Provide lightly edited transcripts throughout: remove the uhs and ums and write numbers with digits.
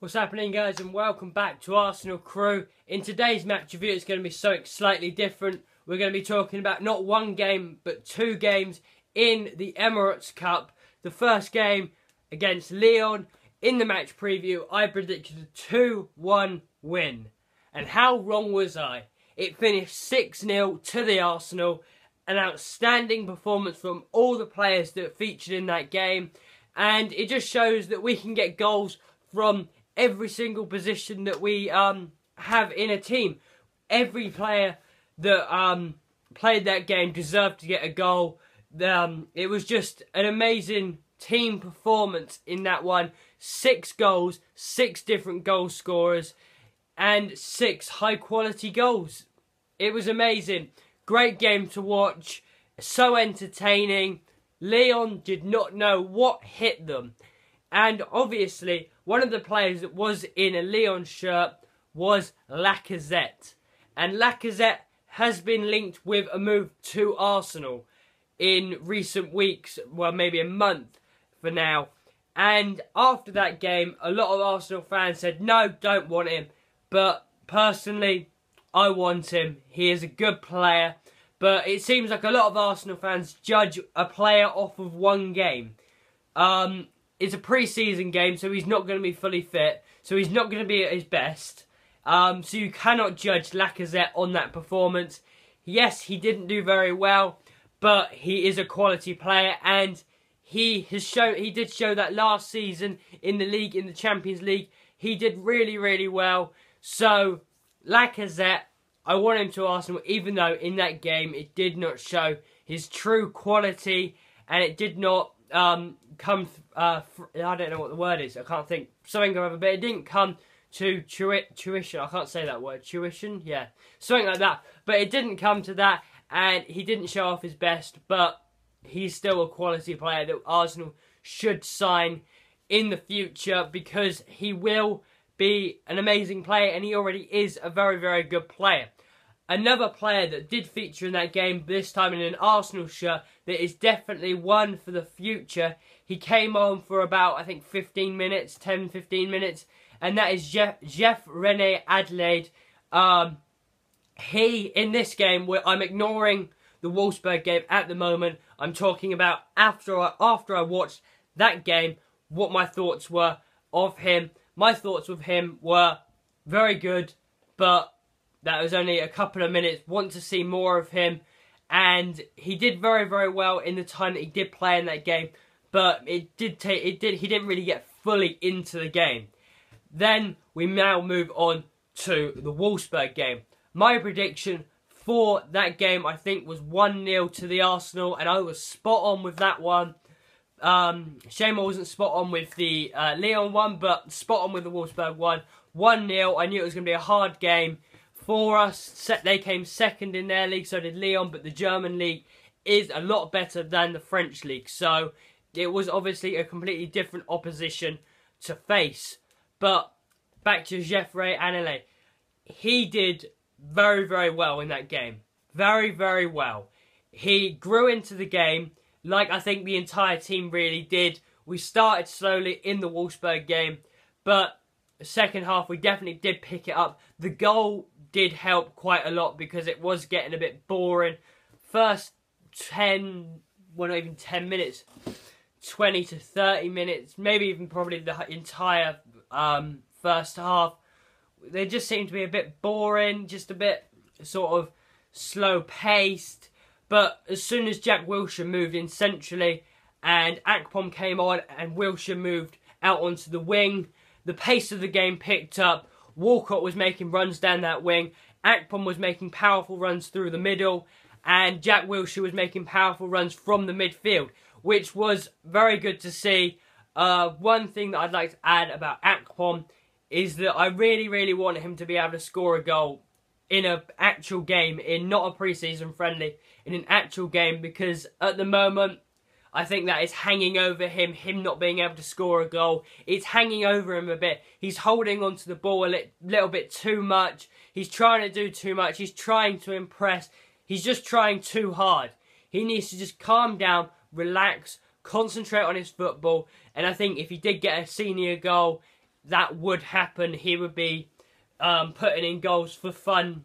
What's happening, guys, and welcome back to Arsenal Crew. In today's match review, it's going to be something slightly different. We're going to be talking about not one game, but two games in the Emirates Cup. The first game against Lyon. In the match preview, I predicted a 2-1 win. And how wrong was I? It finished 6-0 to the Arsenal. An outstanding performance from all the players that featured in that game. And it just shows that we can get goals from every single position that we have in a team. Every player that played that game deserved to get a goal. It was just an amazing team performance in that one. 6 goals, 6 different goal scorers, and 6 high quality goals. It was amazing. Great game to watch. So entertaining. Lyon did not know what hit them. And obviously, one of the players that was in a Lyon shirt was Lacazette. And Lacazette has been linked with a move to Arsenal in recent weeks. Well, maybe a month for now. And after that game, a lot of Arsenal fans said, no, don't want him. But personally, I want him. He is a good player. But it seems like a lot of Arsenal fans judge a player off of one game. It's a pre-season game, so he's not going to be fully fit. So he's not going to be at his best. So you cannot judge Lacazette on that performance. Yes, he didn't do very well, but he is a quality player, and he did show that last season in the league, in the Champions League, he did really, really well. So Lacazette, I want him to Arsenal, even though in that game it did not show his true quality, and it did not I don't know what the word is, I can't think, something or other, but it didn't come to tuition, I can't say that word, tuition, yeah, something like that, but it didn't come to that, and he didn't show off his best, but he's still a quality player that Arsenal should sign in the future, because he will be an amazing player, and he already is a very, very good player. Another player that did feature in that game, this time in an Arsenal shirt, that is definitely one for the future. He came on for about, I think, 15 minutes, 10-15 minutes, and that is reine-adelaide. In this game, I'm ignoring the Wolfsburg game at the moment. I'm talking about after I watched that game, what my thoughts were of him. My thoughts with him were very good, but that was only a couple of minutes. Want to see more of him. And he did very, very well in the time that he did play in that game. But he didn't really get fully into the game. Then we now move on to the Wolfsburg game. My prediction for that game, I think, was 1-0 to the Arsenal. And I was spot on with that one. Shame I wasn't spot on with the Lyon one, but spot on with the Wolfsburg one. 1-0. I knew it was going to be a hard game for us. They came second in their league, so did Lyon, but the German league is a lot better than the French league, so it was obviously a completely different opposition to face. But back to reine-adelaide, he did very, very well in that game. Very, very well. He grew into the game, like I think the entire team really did. We started slowly in the Wolfsburg game, but the second half we definitely did pick it up. The goal did help quite a lot because it was getting a bit boring. First 10, well, not even 10 minutes, 20 to 30 minutes, maybe even probably the entire first half, they just seemed to be a bit boring, just a bit sort of slow-paced. But as soon as Jack Wilshere moved in centrally and Akpom came on and Wilshere moved out onto the wing, the pace of the game picked up. Walcott was making runs down that wing. Akpom was making powerful runs through the middle. And Jack Wilshere was making powerful runs from the midfield, which was very good to see. One thing that I'd like to add about Akpom is that I really, really want him to be able to score a goal in an actual game, in not a pre-season friendly, in an actual game, because at the moment, I think that is hanging over him not being able to score a goal. It's hanging over him a bit. He's holding onto the ball a little bit too much. He's trying to do too much. He's trying to impress. He's just trying too hard. He needs to just calm down, relax, concentrate on his football. And I think if he did get a senior goal, that would happen, he would be putting in goals for fun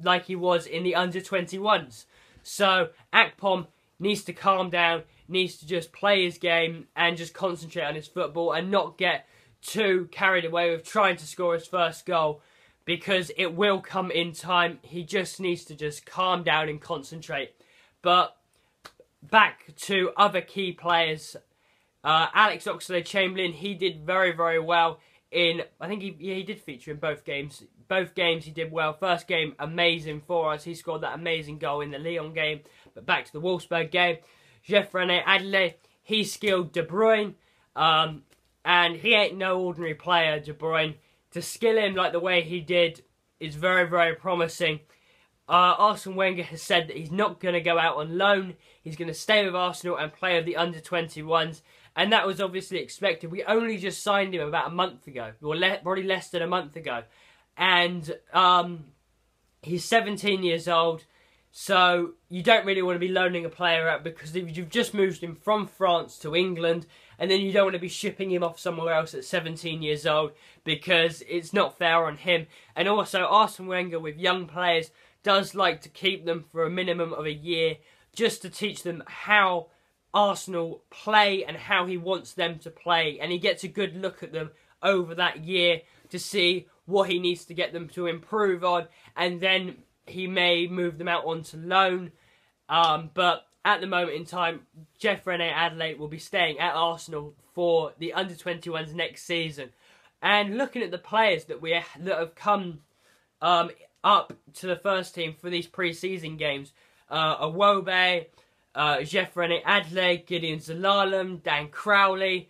like he was in the under-21s. So Akpom needs to calm down, needs to just play his game and just concentrate on his football and not get too carried away with trying to score his first goal, because it will come in time. He just needs to just calm down and concentrate. But back to other key players. Alex Oxlade-Chamberlain, he did very, very well in, I think he did feature in both games. Both games he did well. First game, amazing for us. He scored that amazing goal in the Lyon game. But back to the Wolfsburg game. Reine-Adelaide, he skilled De Bruyne. And he ain't no ordinary player, De Bruyne. To skill him like the way he did is very, very promising. Arsene Wenger has said that he's not going to go out on loan. He's going to stay with Arsenal and play with the under-21s. And that was obviously expected. We only just signed him about a month ago. Or probably less than a month ago. And he's 17 years old. So you don't really want to be loaning a player out, because you've just moved him from France to England. And then you don't want to be shipping him off somewhere else at 17 years old, because it's not fair on him. And also, Arsene Wenger with young players does like to keep them for a minimum of a year, just to teach them how Arsenal play and how he wants them to play. And he gets a good look at them over that year to see what he needs to get them to improve on. And then he may move them out onto loan. But at the moment in time, Reine-Adelaide will be staying at Arsenal for the under-21s next season. And looking at the players that have come up to the first team for these pre-season games, Awobe, Reine-Adelaide, Gideon Zelalem, Dan Crowley,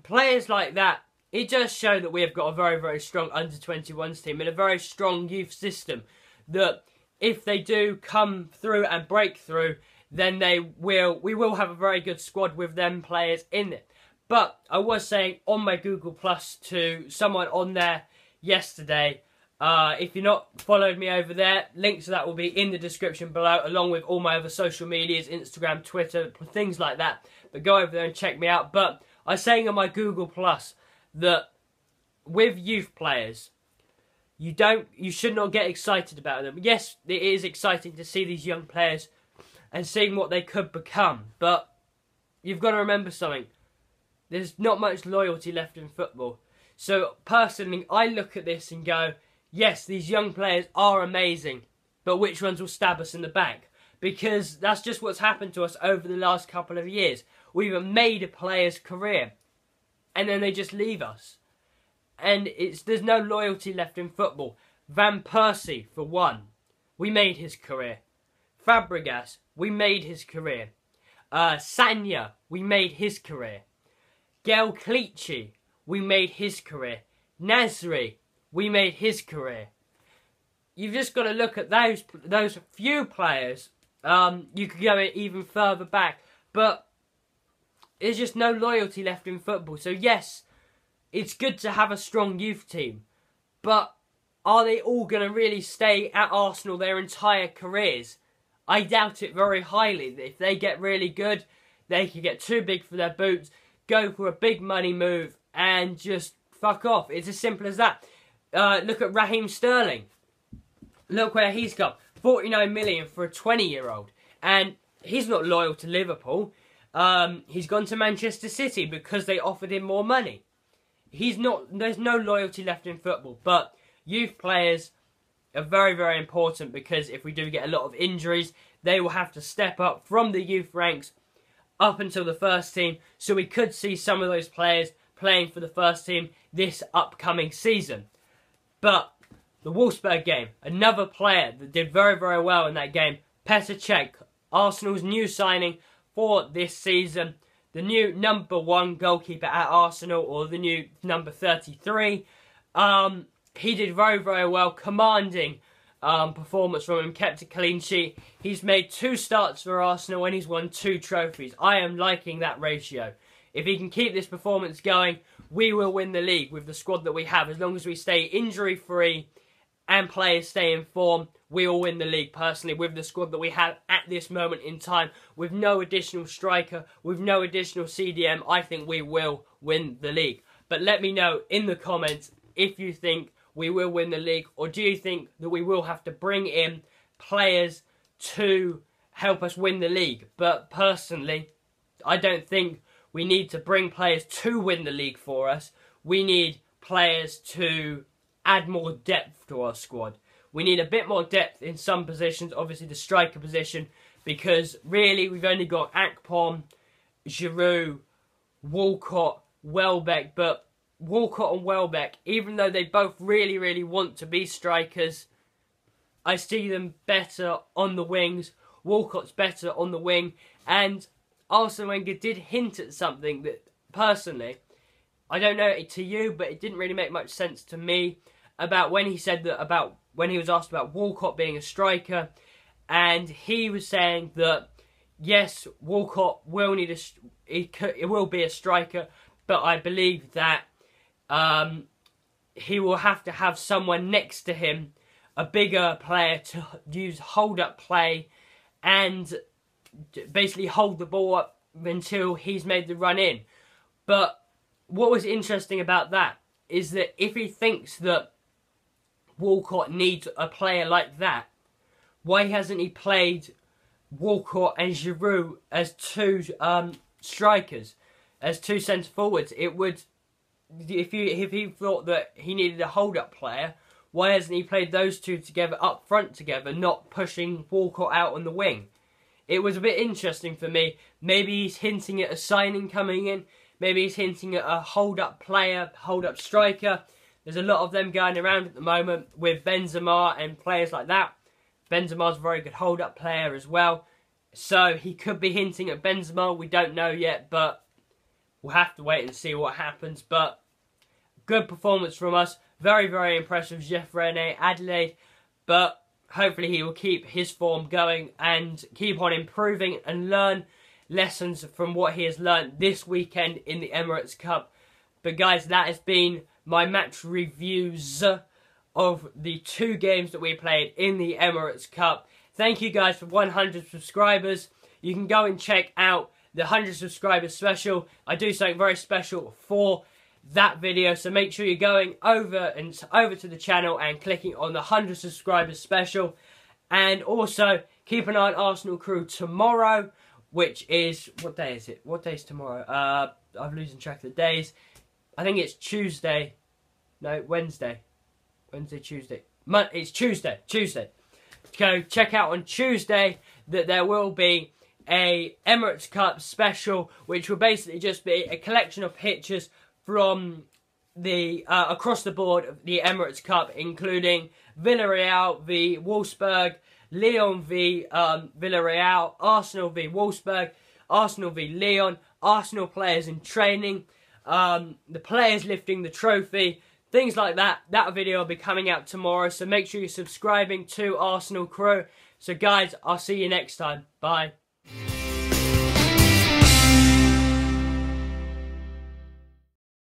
players like that, it does show that we have got a very, very strong under-21s team and a very strong youth system, that if they do come through and break through, then we will have a very good squad with them players in it. But I was saying on my Google Plus to someone on there yesterday, if you're not followed me over there, links to that will be in the description below, along with all my other social medias, Instagram, Twitter, things like that. But go over there and check me out. But I was saying on my Google Plus that with youth players, you should not get excited about them. Yes, it is exciting to see these young players and seeing what they could become, but you've got to remember something. There's not much loyalty left in football. So personally, I look at this and go, yes, these young players are amazing, but which ones will stab us in the back? Because that's just what's happened to us over the last couple of years. We've made a player's career, and then they just leave us. And there's no loyalty left in football. Van Persie, for one, we made his career. Fabregas, we made his career. Sanya, we made his career. Gael Clichy, we made his career. Nasri, we made his career. You've just got to look at those few players. You could go even further back, but there's just no loyalty left in football. So yes, it's good to have a strong youth team, but are they all going to really stay at Arsenal their entire careers? I doubt it very highly. If they get really good, they could get too big for their boots, go for a big money move, and just fuck off. It's as simple as that. Look at Raheem Sterling. Look where he's got 49 million for a 20-year-old. And he's not loyal to Liverpool. He's gone to Manchester City because they offered him more money. There's no loyalty left in football. But youth players are very, very important, because if we do get a lot of injuries, they will have to step up from the youth ranks up until the first team. So we could see some of those players playing for the first team this upcoming season. But the Wolfsburg game, another player that did very, very well in that game, Petr Cech, Arsenal's new signing for this season, the new number 1 goalkeeper at Arsenal, or the new number 33. He did very, very well, commanding performance from him, kept a clean sheet. He's made 2 starts for Arsenal and he's won 2 trophies. I am liking that ratio. If he can keep this performance going, we will win the league with the squad that we have. As long as we stay injury-free and players stay in form, we will win the league personally with the squad that we have at this moment in time. With no additional striker, with no additional CDM, I think we will win the league. But let me know in the comments if you think we will win the league, or do you think that we will have to bring in players to help us win the league? But personally, I don't think we need to bring players to win the league for us. We need players to add more depth to our squad. We need a bit more depth in some positions, obviously the striker position, because really we've only got Akpom, Giroud, Walcott, Welbeck. But Walcott and Welbeck, even though they both really, really want to be strikers, I see them better on the wings. Walcott's better on the wing. And Arsene Wenger did hint at something that, personally, I don't know it to you, but it didn't really make much sense to me, about when he said that, about when he was asked about Walcott being a striker, and he was saying that yes, Walcott will need it will be a striker, but I believe that he will have to have someone next to him, a bigger player, to use hold-up play and basically hold the ball up until he's made the run in. But what was interesting about that is that if he thinks that Walcott needs a player like that, why hasn't he played Walcott and Giroud as two strikers, as two centre forwards? It would, if he thought that he needed a hold-up player, why hasn't he played those two together up front together, not pushing Walcott out on the wing? It was a bit interesting for me. Maybe he's hinting at a signing coming in. Maybe he's hinting at a hold-up player, hold-up striker. There's a lot of them going around at the moment with Benzema and players like that. Benzema's a very good hold-up player as well. So he could be hinting at Benzema. We don't know yet, but we'll have to wait and see what happens. But good performance from us. Very, very impressive, Jeff Reine-Adelaide. But hopefully he will keep his form going and keep on improving and learn lessons from what he has learned this weekend in the Emirates Cup. But guys, that has been my match reviews of the 2 games that we played in the Emirates Cup. Thank you guys for 100 subscribers. You can go and check out the 100 subscribers special. I do something very special for that video, so make sure you're going over to the channel and clicking on the 100 subscribers special. And also keep an eye on Arsenal Crew tomorrow, which is, what day is it? What day is tomorrow? I'm losing track of the days. I think it's Tuesday. No, Wednesday. Wednesday, Tuesday. It's Tuesday. Tuesday. Go check out on Tuesday that there will be a Emirates Cup special, which will basically just be a collection of pictures from the across the board of the Emirates Cup, including Villarreal v Wolfsburg, Lyon v Villarreal, Arsenal v Wolfsburg, Arsenal v Lyon, Arsenal players in training, the players lifting the trophy, things like that. That video will be coming out tomorrow, so make sure you're subscribing to Arsenal Crew. So guys, I'll see you next time. Bye.